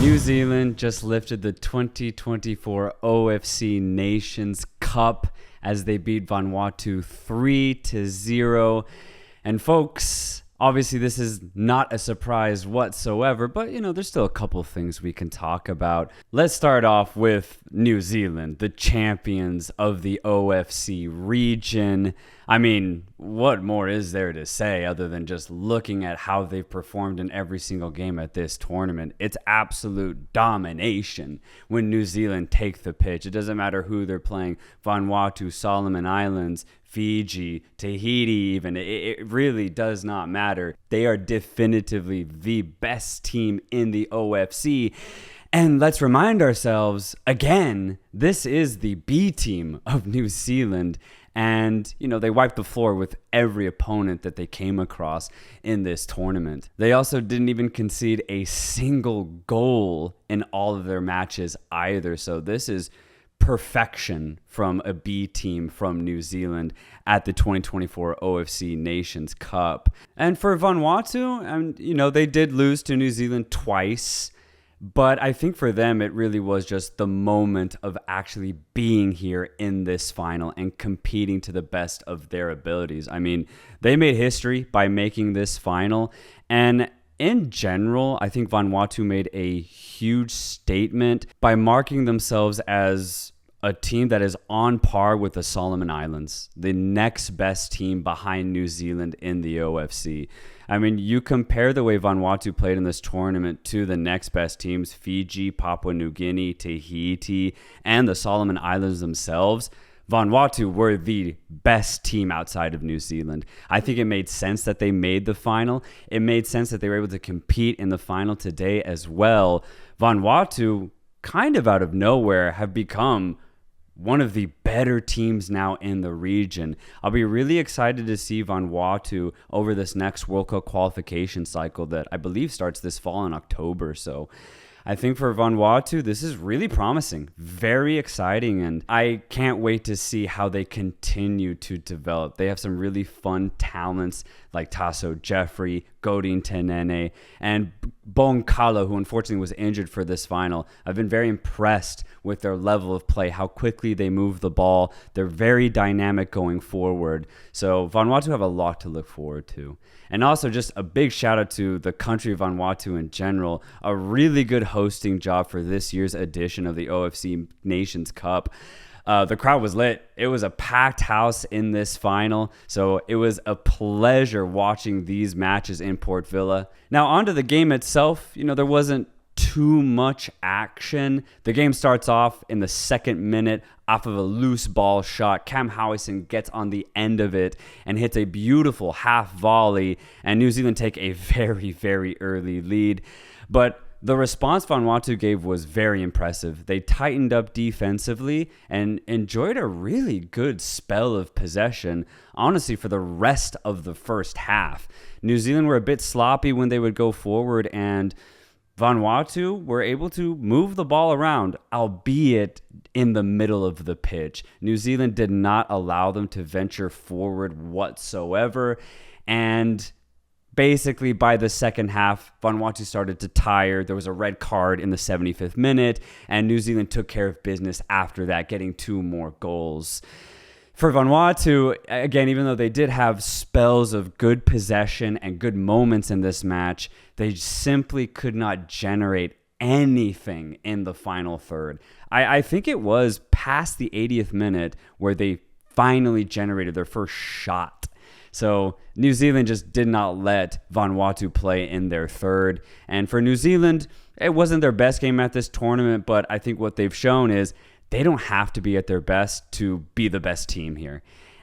New Zealand just lifted the 2024 OFC Nations Cup as they beat Vanuatu 3-0. And folks, obviously this is not a surprise whatsoever, but there's still a couple things we can talk about. Let's start off with New Zealand, the champions of the OFC region. I mean, what more is there to say other than just looking at how they've performed in every single game at this tournament? It's absolute domination when New Zealand take the pitch. It doesn't matter who they're playing, Vanuatu, Solomon Islands, Fiji, Tahiti even. It really does not matter. They are definitively the best team in the OFC. And let's remind ourselves, again, this is the B team of New Zealand. And, they wiped the floor with every opponent that they came across in this tournament. They also didn't even concede a single goal in all of their matches either. So this is perfection from a B team from New Zealand at the 2024 OFC Nations Cup. And for Vanuatu, they did lose to New Zealand twice. But I think for them, it really was just the moment of actually being here in this final and competing to the best of their abilities. I mean, they made history by making this final. And in general, I think Vanuatu made a huge statement by marking themselves as a team that is on par with the Solomon Islands, the next best team behind New Zealand in the OFC. I mean, you compare the way Vanuatu played in this tournament to the next best teams, Fiji, Papua New Guinea, Tahiti, and the Solomon Islands themselves. Vanuatu were the best team outside of New Zealand. I think it made sense that they made the final. It made sense that they were able to compete in the final today as well. Vanuatu, kind of out of nowhere, have become one of the better teams now in the region. I'll be really excited to see Vanuatu over this next World Cup qualification cycle that I believe starts this fall in October. So I think for Vanuatu, this is really promising, very exciting, and I can't wait to see how they continue to develop. They have some really fun talents like Tasso Jeffrey, Godin Tenene, and Bonkala, who unfortunately was injured for this final. I've been very impressed with their level of play, how quickly they move the ball. They're very dynamic going forward. So Vanuatu have a lot to look forward to. And also just a big shout out to the country of Vanuatu in general. A really good hosting job for this year's edition of the OFC Nations Cup. The crowd was lit. It was a packed house in this final. So it was a pleasure watching these matches in Port Vila. Now onto the game itself, there wasn't too much action. The game starts off in the second minute off of a loose ball shot. Cam Howison gets on the end of it and hits a beautiful half volley, and New Zealand take a very, very early lead. But the response Vanuatu gave was very impressive. They tightened up defensively and enjoyed a really good spell of possession, honestly, for the rest of the first half. New Zealand were a bit sloppy when they would go forward, and Vanuatu were able to move the ball around, albeit in the middle of the pitch. New Zealand did not allow them to venture forward whatsoever, and basically, by the second half, Vanuatu started to tire. There was a red card in the 75th minute, and New Zealand took care of business after that, getting 2 more goals. For Vanuatu, again, even though they did have spells of good possession and good moments in this match, they simply could not generate anything in the final third. I think it was past the 80th minute where they finally generated their first shot. So New Zealand just did not let Vanuatu play in their third. And for New Zealand, it wasn't their best game at this tournament, but I think what they've shown is they don't have to be at their best to be the best team here.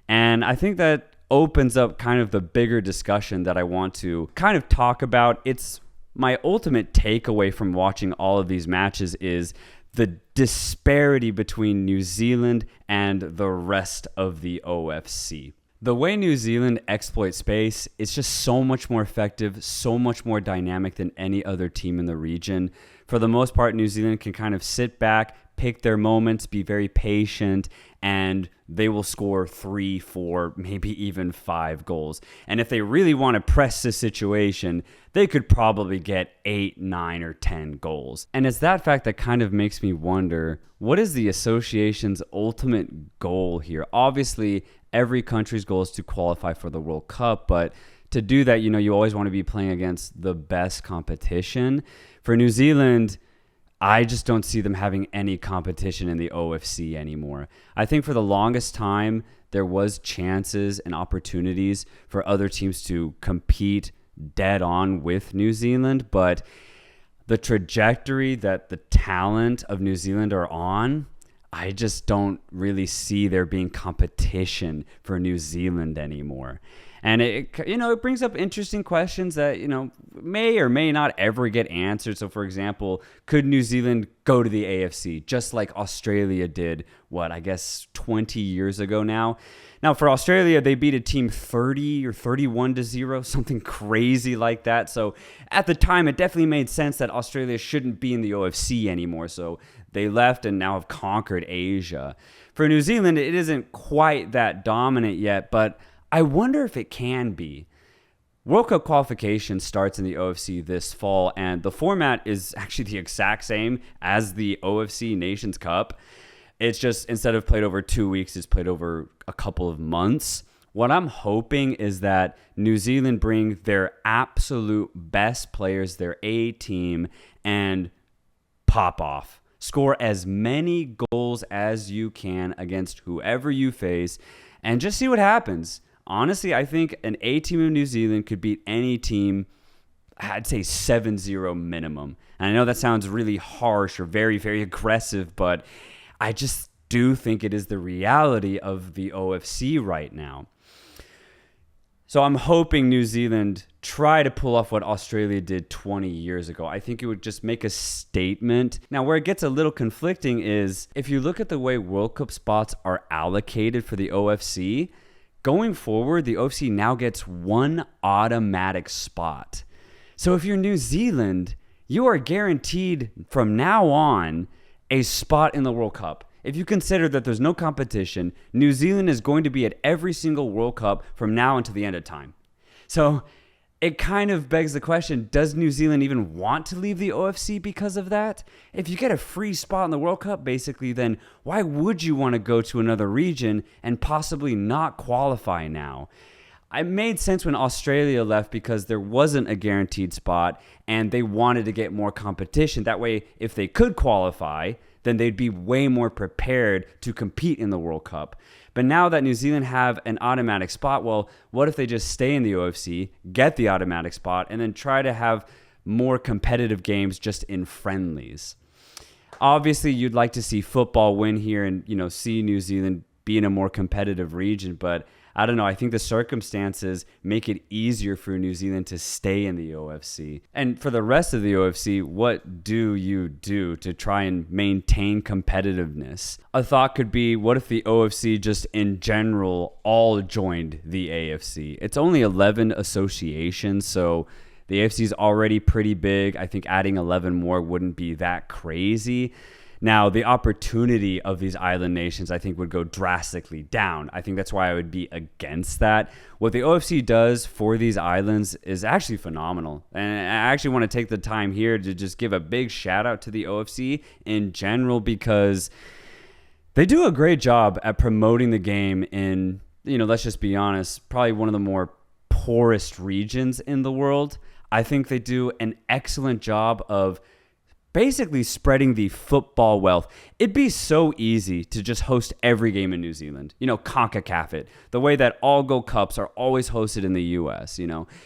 And I think that opens up kind of the bigger discussion that I want to kind of talk about. It's my ultimate takeaway from watching all of these matches is the disparity between New Zealand and the rest of the OFC. The way New Zealand exploits space is just so much more effective, so much more dynamic than any other team in the region. for the most part, New Zealand can kind of sit back, pick their moments, be very patient, and they will score 3, 4, maybe even 5 goals. And if they really want to press the situation, they could probably get 8, 9, or 10 goals. And it's that fact that kind of makes me wonder, what is the association's ultimate goal here? Obviously, every country's goal is to qualify for the World Cup, but to do that, you always want to be playing against the best competition. For New Zealand, I just don't see them having any competition in the OFC anymore. I think for the longest time, there was chances and opportunities for other teams to compete dead on with New Zealand, but the trajectory that the talent of New Zealand are on, I just don't really see there being competition for New Zealand anymore. And it brings up interesting questions that, may or may not ever get answered. So, for example, could New Zealand go to the AFC just like Australia did, 20 years ago now? Now, for Australia, they beat a team 30 or 31-0, something crazy like that. So, at the time, it definitely made sense that Australia shouldn't be in the OFC anymore. So, they left and now have conquered Asia. For New Zealand, it isn't quite that dominant yet, but I wonder if it can be. World Cup qualification starts in the OFC this fall, and the format is actually the exact same as the OFC Nations Cup. It's just, instead of played over 2 weeks, it's played over a couple of months. What I'm hoping is that New Zealand bring their absolute best players, their A team, and pop off. Score as many goals as you can against whoever you face, and just see what happens. Honestly, I think an A team of New Zealand could beat any team, I'd say 7-0 minimum. And I know that sounds really harsh or very, very aggressive, but I just do think it is the reality of the OFC right now. So I'm hoping New Zealand try to pull off what Australia did 20 years ago. I think it would just make a statement. Now, where it gets a little conflicting is if you look at the way World Cup spots are allocated for the OFC, going forward, the OFC now gets one automatic spot. So if you're New Zealand, you are guaranteed from now on a spot in the World Cup. If you consider that there's no competition, New Zealand is going to be at every single World Cup from now until the end of time. So it kind of begs the question, does New Zealand even want to leave the OFC because of that? If you get a free spot in the World Cup, basically, then why would you want to go to another region and possibly not qualify now? It made sense when Australia left because there wasn't a guaranteed spot and they wanted to get more competition. That way, if they could qualify, then they'd be way more prepared to compete in the World Cup. But now that New Zealand have an automatic spot, well, what if they just stay in the OFC, get the automatic spot, and then try to have more competitive games just in friendlies? Obviously, you'd like to see football win here and, see New Zealand be in a more competitive region, but I don't know. I think the circumstances make it easier for New Zealand to stay in the OFC. And for the rest of the OFC, what do you do to try and maintain competitiveness? A thought could be, what if the OFC just in general all joined the AFC? It's only 11 associations, so the AFC is already pretty big. I think adding 11 more wouldn't be that crazy. Now, the opportunity of these island nations, I think, would go drastically down. I think that's why I would be against that. What the OFC does for these islands is actually phenomenal. And I actually want to take the time here to just give a big shout out to the OFC in general because they do a great job at promoting the game in, let's just be honest, probably one of the more poorest regions in the world. I think they do an excellent job of basically spreading the football wealth. It'd be so easy to just host every game in New Zealand. CONCACAF it. The way that all Gold Cups are always hosted in the US,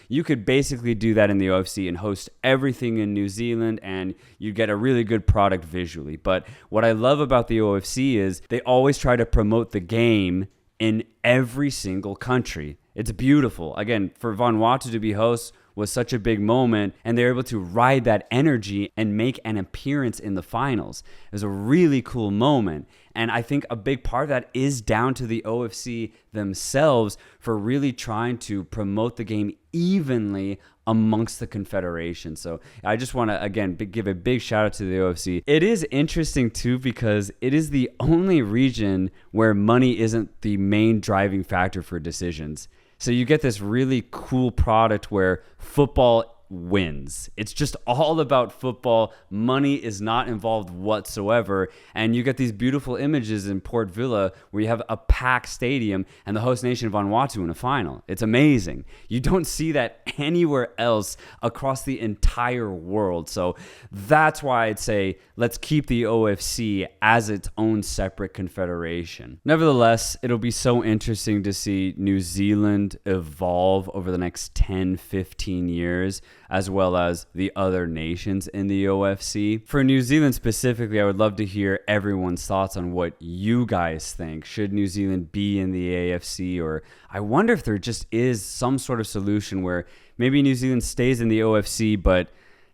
You could basically do that in the OFC and host everything in New Zealand and you get a really good product visually. But what I love about the OFC is they always try to promote the game in every single country. It's beautiful. Again, for Vanuatu to be host was such a big moment, and they're able to ride that energy and make an appearance in the finals. It was a really cool moment, and I think a big part of that is down to the OFC themselves for really trying to promote the game evenly amongst the confederation. So I just want to, again, give a big shout out to the OFC. It is interesting too, because it is the only region where money isn't the main driving factor for decisions. So you get this really cool product where football wins. It's just all about football. Money is not involved whatsoever. And you get these beautiful images in Port Vila where you have a packed stadium and the host nation of Vanuatu in a final. It's amazing. You don't see that anywhere else across the entire world. So that's why I'd say let's keep the OFC as its own separate confederation. Nevertheless, it'll be so interesting to see New Zealand evolve over the next 10, 15 years, as well as the other nations in the OFC. For New Zealand specifically, I would love to hear everyone's thoughts on what you guys think. Should New Zealand be in the AFC? Or I wonder if there just is some sort of solution where maybe New Zealand stays in the OFC, but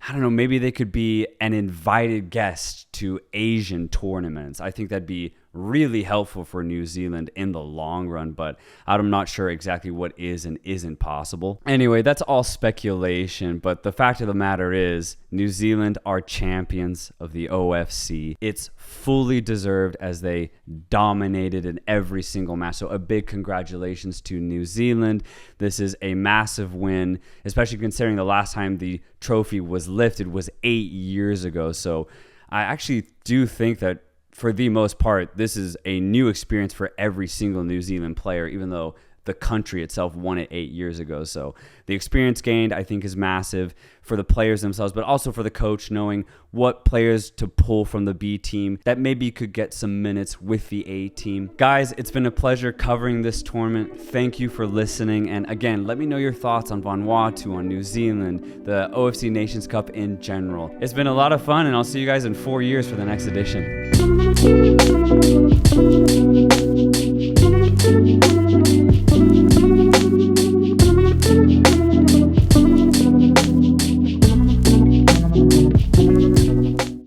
I don't know, maybe they could be an invited guest to Asian tournaments. I think that'd be really helpful for New Zealand in the long run, but I'm not sure exactly what is and isn't possible. Anyway, that's all speculation, but the fact of the matter is New Zealand are champions of the OFC. It's fully deserved as they dominated in every single match. So a big congratulations to New Zealand. This is a massive win, especially considering the last time the trophy was lifted was 8 years ago. So I actually do think that for the most part, this is a new experience for every single New Zealand player, even though the country itself won it 8 years ago. So the experience gained, I think, is massive for the players themselves, but also for the coach, knowing what players to pull from the B team that maybe could get some minutes with the A team. Guys, it's been a pleasure covering this tournament. Thank you for listening. And again, let me know your thoughts on Vanuatu, on New Zealand, the OFC Nations Cup in general. It's been a lot of fun, and I'll see you guys in 4 years for the next edition.